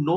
9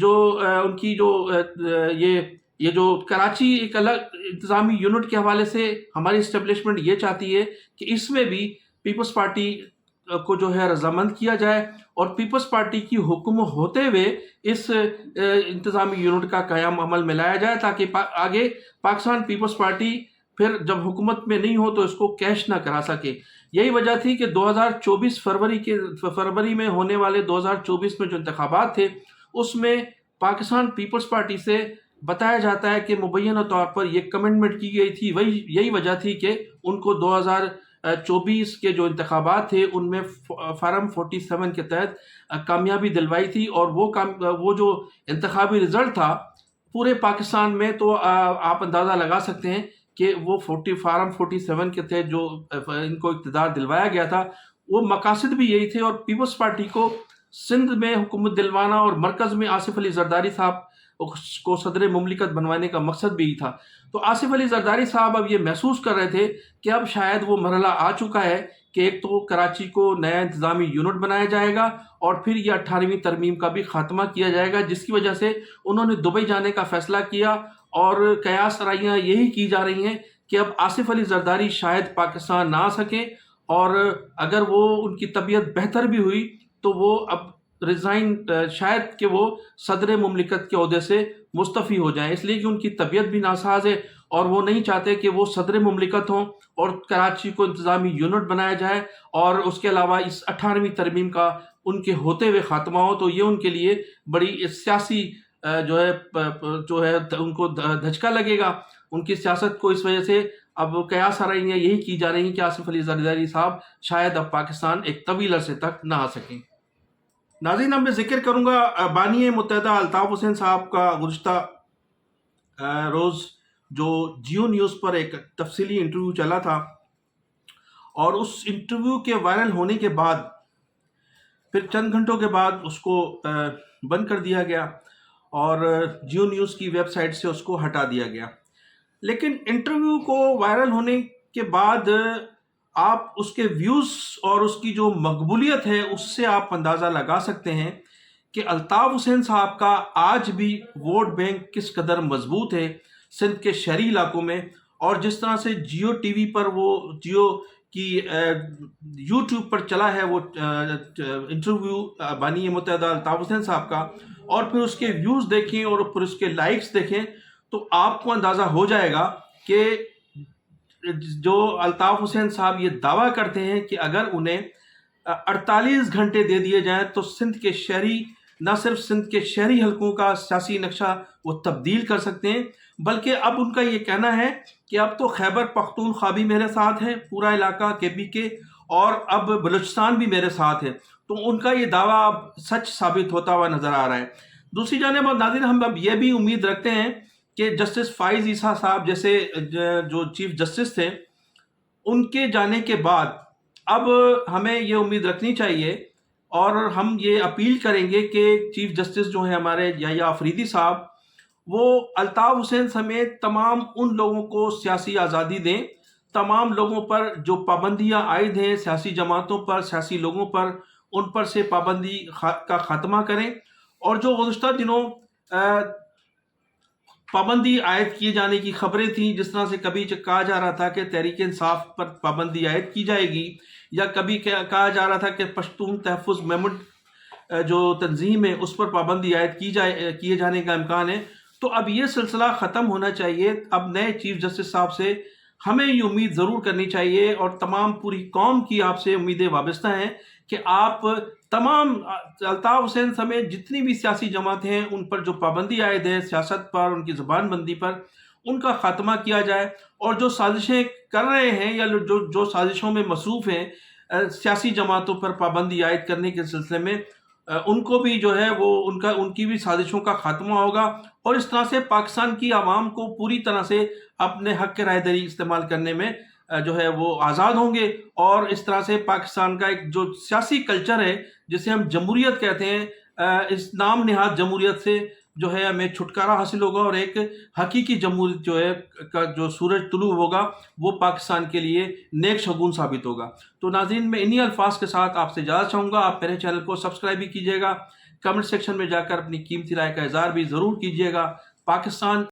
جو ان کی جو یہ جو کراچی ایک الگ انتظامی یونٹ کے حوالے سے ہماری اسٹیبلشمنٹ یہ چاہتی ہے کہ اس میں بھی پیپلز پارٹی کو جو ہے رضامند کیا جائے اور پیپلز پارٹی کی حکم ہوتے ہوئے اس انتظامی یونٹ کا قیام عمل میں لایا جائے، تاکہ آگے پاکستان پیپلز پارٹی پھر جب حکومت میں نہیں ہو تو اس کو کیش نہ کرا سکے۔ یہی وجہ تھی کہ 2024 فروری میں ہونے والے 2024 میں جو انتخابات تھے اس میں پاکستان پیپلز پارٹی سے بتایا جاتا ہے کہ مبینہ طور پر یہ کمٹمنٹ کی گئی تھی، یہی وجہ تھی کہ ان کو 2024 کے جو انتخابات تھے ان میں فارم 47 کے تحت کامیابی دلوائی تھی، اور وہ جو انتخابی رزلٹ تھا پورے پاکستان میں، تو آپ اندازہ لگا سکتے ہیں کہ وہ فارم 47 کے تحت جو ان کو اقتدار دلوایا گیا تھا وہ مقاصد بھی یہی تھے، اور پیپلز پارٹی کو سندھ میں حکومت دلوانا اور مرکز میں آصف علی زرداری صاحب کو صدر مملکت بنوانے کا مقصد بھی یہی تھا۔ تو آصف علی زرداری صاحب اب یہ محسوس کر رہے تھے کہ اب شاید وہ مرحلہ آ چکا ہے کہ ایک تو کراچی کو نیا انتظامی یونٹ بنایا جائے گا اور پھر یہ 18ویں ترمیم کا بھی خاتمہ کیا جائے گا، جس کی وجہ سے انہوں نے دبئی جانے کا فیصلہ کیا، اور قیاس رائیاں یہی کی جا رہی ہیں کہ اب آصف علی زرداری شاید پاکستان نہ آ سکیں، اور اگر وہ ان کی طبیعت بہتر بھی ہوئی تو وہ اب شاید کہ وہ صدر مملکت کے عہدے سے مستعفی ہو جائیں، اس لیے کہ ان کی طبیعت بھی ناساز ہے اور وہ نہیں چاہتے کہ وہ صدر مملکت ہوں اور کراچی کو انتظامی یونٹ بنایا جائے، اور اس کے علاوہ اس 18ویں ترمیم کا ان کے ہوتے ہوئے خاتمہ ہو، تو یہ ان کے لیے بڑی سیاسی جو ہے ان کو دھچکا لگے گا ان کی سیاست کو۔ اس وجہ سے اب قیاس آ رہی ہیں، یہی کی جا رہی ہیں کہ آصف علی زرداری صاحب شاید اب پاکستان ایک طویل عرصے تک نہ آ سکیں۔ ناظرین، اب میں ذکر کروں گا بانی متحدہ الطاف حسین صاحب کا گزشتہ روز جو جیو نیوز پر ایک تفصیلی انٹرویو چلا تھا، اور اس انٹرویو کے وائرل ہونے کے بعد پھر چند گھنٹوں کے بعد اس کو بند کر دیا گیا اور جیو نیوز کی ویب سائٹ سے اس کو ہٹا دیا گیا۔ لیکن انٹرویو کو وائرل ہونے کے بعد آپ اس کے ویوز اور اس کی جو مقبولیت ہے اس سے آپ اندازہ لگا سکتے ہیں کہ الطاف حسین صاحب کا آج بھی ووٹ بینک کس قدر مضبوط ہے سندھ کے شہری علاقوں میں، اور جس طرح سے جیو ٹی وی پر وہ جیو کی یوٹیوب پر چلا ہے وہ انٹرویو بانی متحدہ الطاف حسین صاحب کا، اور پھر اس کے ویوز دیکھیں اور پھر اس کے لائکس دیکھیں تو آپ کو اندازہ ہو جائے گا کہ جو الطاف حسین صاحب یہ دعویٰ کرتے ہیں کہ اگر انہیں 48 گھنٹے دے دیے جائیں تو سندھ کے شہری، نہ صرف سندھ کے شہری حلقوں کا سیاسی نقشہ وہ تبدیل کر سکتے ہیں، بلکہ اب ان کا یہ کہنا ہے کہ اب تو خیبر پختونخوا بھی میرے ساتھ ہے، پورا علاقہ KP کے، اور اب بلوچستان بھی میرے ساتھ ہے۔ تو ان کا یہ دعویٰ اب سچ ثابت ہوتا ہوا نظر آ رہا ہے۔ دوسری جانب ناظرین، ہم اب یہ بھی امید رکھتے ہیں کہ جسٹس فائز عیسیٰ صاحب جیسے جو چیف جسٹس تھے، ان کے جانے کے بعد اب ہمیں یہ امید رکھنی چاہیے اور ہم یہ اپیل کریں گے کہ چیف جسٹس جو ہیں ہمارے یحییٰ آفریدی صاحب، وہ الطاف حسین سمیت تمام ان لوگوں کو سیاسی آزادی دیں، تمام لوگوں پر جو پابندیاں عائد ہیں سیاسی جماعتوں پر، سیاسی لوگوں پر، ان پر سے پابندی کا خاتمہ کریں، اور جو گزشتہ دنوں پابندی عائد کیے جانے کی خبریں تھیں، جس طرح سے کبھی کہا جا رہا تھا کہ تحریک انصاف پر پابندی عائد کی جائے گی، یا کبھی کہا جا رہا تھا کہ پشتون تحفظ موومنٹ جو تنظیم ہے اس پر پابندی عائد کیے جانے کا امکان ہے، تو اب یہ سلسلہ ختم ہونا چاہیے۔ اب نئے چیف جسٹس صاحب سے ہمیں یہ امید ضرور کرنی چاہیے، اور تمام پوری قوم کی آپ سے امیدیں وابستہ ہیں کہ آپ تمام الطاف حسین سمیت جتنی بھی سیاسی جماعتیں ہیں ان پر جو پابندی عائد ہے سیاست پر، ان کی زبان بندی پر، ان کا خاتمہ کیا جائے، اور جو سازشیں کر رہے ہیں یا جو سازشوں میں مصروف ہیں سیاسی جماعتوں پر پابندی عائد کرنے کے سلسلے میں، ان کو بھی جو ہے وہ ان کی بھی سازشوں کا خاتمہ ہوگا، اور اس طرح سے پاکستان کی عوام کو پوری طرح سے اپنے حق رائے دہی استعمال کرنے میں جو ہے وہ آزاد ہوں گے، اور اس طرح سے پاکستان کا ایک جو سیاسی کلچر ہے جسے ہم جمہوریت کہتے ہیں، اس نام نہاد جمہوریت سے جو ہے ہمیں چھٹکارا حاصل ہوگا، اور ایک حقیقی جمہوریت جو ہے کا جو سورج طلوع ہوگا وہ پاکستان کے لیے نیک شگون ثابت ہوگا۔ تو ناظرین، میں انہی الفاظ کے ساتھ آپ سے اجازت چاہوں گا، آپ میرے چینل کو سبسکرائب بھی کیجیے گا، کمنٹ سیکشن میں جا کر اپنی قیمتی رائے کا اظہار بھی ضرور کیجیے گا۔ پاکستان